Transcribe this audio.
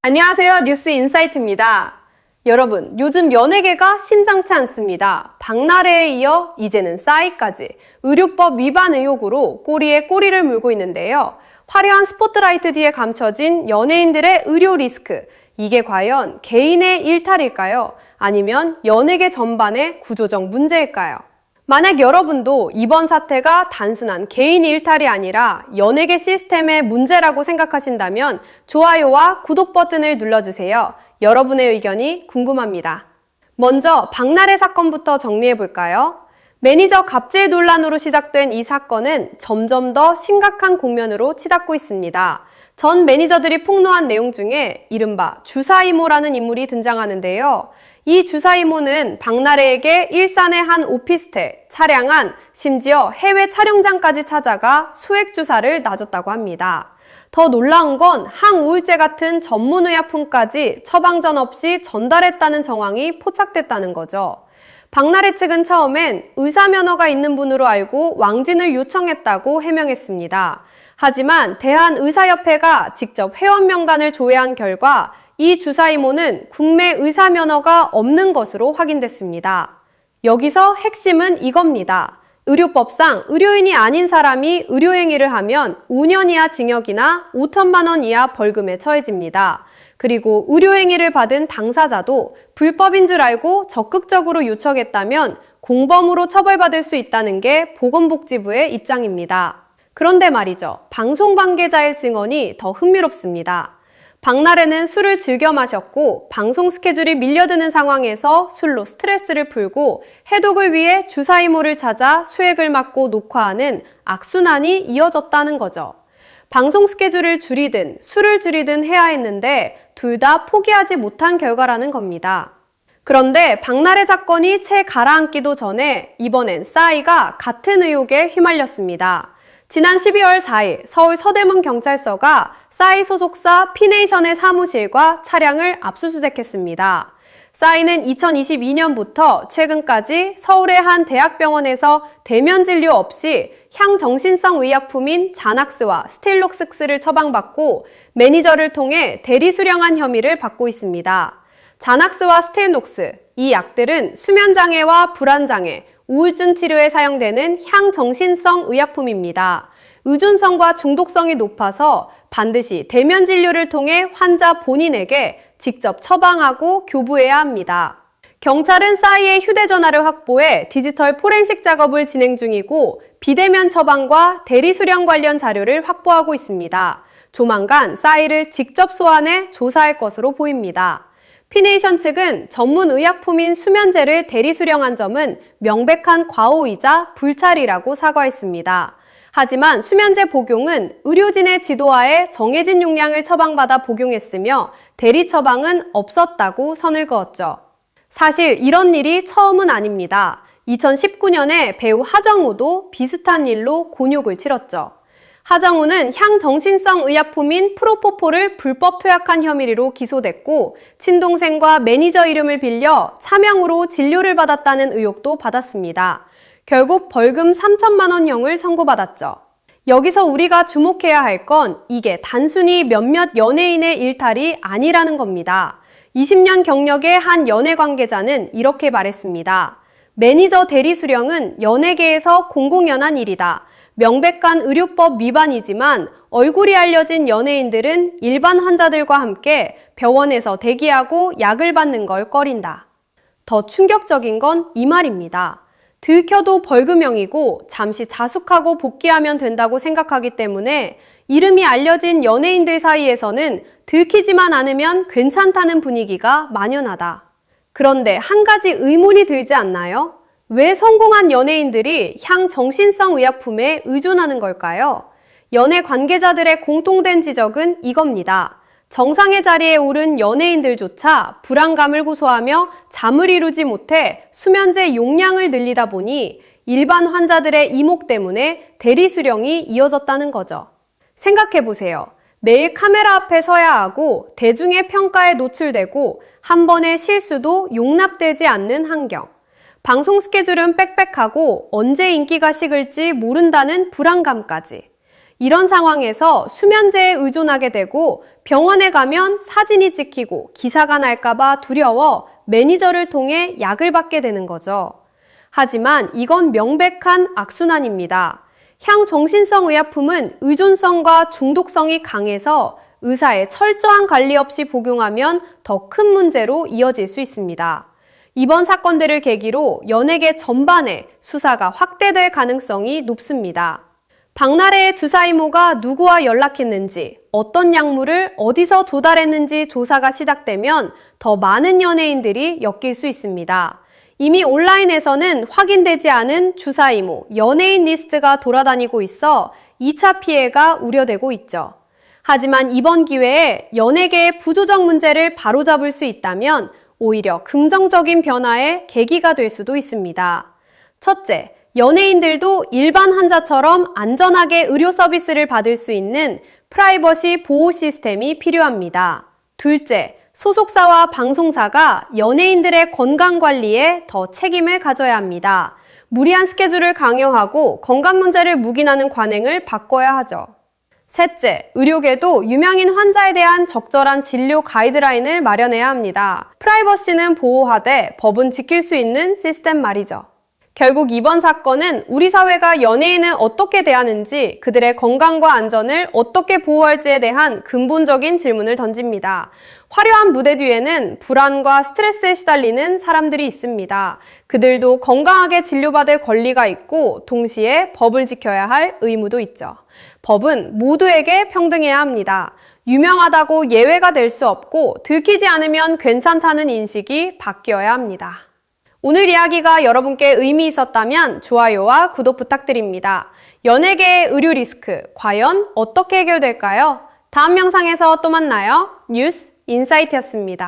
안녕하세요. 뉴스 인사이트입니다. 여러분, 요즘 연예계가 심상치 않습니다. 박나래에 이어 이제는 싸이까지 의료법 위반 의혹으로 꼬리에 꼬리를 물고 있는데요. 화려한 스포트라이트 뒤에 감춰진 연예인들의 의료 리스크. 이게 과연 개인의 일탈일까요? 아니면 연예계 전반의 구조적 문제일까요? 만약 여러분도 이번 사태가 단순한 개인 일탈이 아니라 연예계 시스템의 문제라고 생각하신다면 좋아요와 구독 버튼을 눌러주세요. 여러분의 의견이 궁금합니다. 먼저 박나래 사건부터 정리해볼까요? 매니저 갑질 논란으로 시작된 이 사건은 점점 더 심각한 국면으로 치닫고 있습니다. 전 매니저들이 폭로한 내용 중에 이른바 주사이모라는 인물이 등장하는데요. 이 주사이모는 박나래에게 일산의 한 오피스텔, 차량 안, 심지어 해외 촬영장까지 찾아가 수액 주사를 놔줬다고 합니다. 더 놀라운 건 항우울제 같은 전문의약품까지 처방전 없이 전달했다는 정황이 포착됐다는 거죠. 박나래 측은 처음엔 의사 면허가 있는 분으로 알고 왕진을 요청했다고 해명했습니다. 하지만 대한의사협회가 직접 회원 명단을 조회한 결과 이 주사이모는 국내 의사 면허가 없는 것으로 확인됐습니다. 여기서 핵심은 이겁니다. 의료법상 의료인이 아닌 사람이 의료행위를 하면 5년 이하 징역이나 5천만 원 이하 벌금에 처해집니다. 그리고 의료행위를 받은 당사자도 불법인 줄 알고 적극적으로 요청했다면 공범으로 처벌받을 수 있다는 게 보건복지부의 입장입니다. 그런데 말이죠. 방송 관계자의 증언이 더 흥미롭습니다. 박나래는 술을 즐겨 마셨고 방송 스케줄이 밀려드는 상황에서 술로 스트레스를 풀고 해독을 위해 주사이모를 찾아 수액을 맞고 녹화하는 악순환이 이어졌다는 거죠. 방송 스케줄을 줄이든 술을 줄이든 해야 했는데 둘 다 포기하지 못한 결과라는 겁니다. 그런데 박나래 사건이 채 가라앉기도 전에 이번엔 싸이가 같은 의혹에 휘말렸습니다. 지난 12월 4일 서울 서대문 경찰서가 싸이 소속사 피네이션의 사무실과 차량을 압수수색했습니다. 싸이는 2022년부터 최근까지 서울의 한 대학병원에서 대면 진료 없이 향정신성 의약품인 자낙스와 스틸록스를 처방받고 매니저를 통해 대리 수령한 혐의를 받고 있습니다. 자낙스와 스틸록스, 이 약들은 수면장애와 불안장애, 우울증 치료에 사용되는 향정신성 의약품입니다. 의존성과 중독성이 높아서 반드시 대면 진료를 통해 환자 본인에게 직접 처방하고 교부해야 합니다. 경찰은 싸이의 휴대전화를 확보해 디지털 포렌식 작업을 진행 중이고 비대면 처방과 대리 수령 관련 자료를 확보하고 있습니다. 조만간 싸이를 직접 소환해 조사할 것으로 보입니다. 피네이션 측은 전문 의약품인 수면제를 대리 수령한 점은 명백한 과오이자 불찰이라고 사과했습니다. 하지만 수면제 복용은 의료진의 지도하에 정해진 용량을 처방받아 복용했으며 대리 처방은 없었다고 선을 그었죠. 사실 이런 일이 처음은 아닙니다. 2019년에 배우 하정우도 비슷한 일로 곤욕을 치렀죠. 하정우는 향정신성 의약품인 프로포폴을 불법 투약한 혐의로 기소됐고 친동생과 매니저 이름을 빌려 차명으로 진료를 받았다는 의혹도 받았습니다. 결국 벌금 3천만 원형을 선고받았죠. 여기서 우리가 주목해야 할 건 이게 단순히 몇몇 연예인의 일탈이 아니라는 겁니다. 20년 경력의 한 연예 관계자는 이렇게 말했습니다. 매니저 대리 수령은 연예계에서 공공연한 일이다. 명백한 의료법 위반이지만 얼굴이 알려진 연예인들은 일반 환자들과 함께 병원에서 대기하고 약을 받는 걸 꺼린다. 더 충격적인 건 이 말입니다. 들켜도 벌금형이고 잠시 자숙하고 복귀하면 된다고 생각하기 때문에 이름이 알려진 연예인들 사이에서는 들키지만 않으면 괜찮다는 분위기가 만연하다. 그런데 한 가지 의문이 들지 않나요? 왜 성공한 연예인들이 향정신성 의약품에 의존하는 걸까요? 연예 관계자들의 공통된 지적은 이겁니다. 정상의 자리에 오른 연예인들조차 불안감을 고소하며 잠을 이루지 못해 수면제 용량을 늘리다 보니 일반 환자들의 이목 때문에 대리 수령이 이어졌다는 거죠. 생각해보세요. 매일 카메라 앞에 서야 하고 대중의 평가에 노출되고 한 번의 실수도 용납되지 않는 환경. 방송 스케줄은 빽빽하고 언제 인기가 식을지 모른다는 불안감까지. 이런 상황에서 수면제에 의존하게 되고 병원에 가면 사진이 찍히고 기사가 날까봐 두려워 매니저를 통해 약을 받게 되는 거죠. 하지만 이건 명백한 악순환입니다. 향정신성 의약품은 의존성과 중독성이 강해서 의사의 철저한 관리 없이 복용하면 더 큰 문제로 이어질 수 있습니다. 이번 사건들을 계기로 연예계 전반에 수사가 확대될 가능성이 높습니다. 박나래의 주사 이모가 누구와 연락했는지, 어떤 약물을 어디서 조달했는지 조사가 시작되면 더 많은 연예인들이 엮일 수 있습니다. 이미 온라인에서는 확인되지 않은 주사 이모, 연예인 리스트가 돌아다니고 있어 2차 피해가 우려되고 있죠. 하지만 이번 기회에 연예계의 부조적 문제를 바로잡을 수 있다면 오히려 긍정적인 변화의 계기가 될 수도 있습니다. 첫째, 연예인들도 일반 환자처럼 안전하게 의료 서비스를 받을 수 있는 프라이버시 보호 시스템이 필요합니다. 둘째, 소속사와 방송사가 연예인들의 건강 관리에 더 책임을 가져야 합니다. 무리한 스케줄을 강요하고 건강 문제를 묵인하는 관행을 바꿔야 하죠. 셋째, 의료계도 유명인 환자에 대한 적절한 진료 가이드라인을 마련해야 합니다. 프라이버시는 보호하되 법은 지킬 수 있는 시스템 말이죠. 결국 이번 사건은 우리 사회가 연예인을 어떻게 대하는지, 그들의 건강과 안전을 어떻게 보호할지에 대한 근본적인 질문을 던집니다. 화려한 무대 뒤에는 불안과 스트레스에 시달리는 사람들이 있습니다. 그들도 건강하게 진료받을 권리가 있고 동시에 법을 지켜야 할 의무도 있죠. 법은 모두에게 평등해야 합니다. 유명하다고 예외가 될 수 없고 들키지 않으면 괜찮다는 인식이 바뀌어야 합니다. 오늘 이야기가 여러분께 의미 있었다면 좋아요와 구독 부탁드립니다. 연예계의 의료 리스크, 과연 어떻게 해결될까요? 다음 영상에서 또 만나요. 뉴스 인사이트였습니다.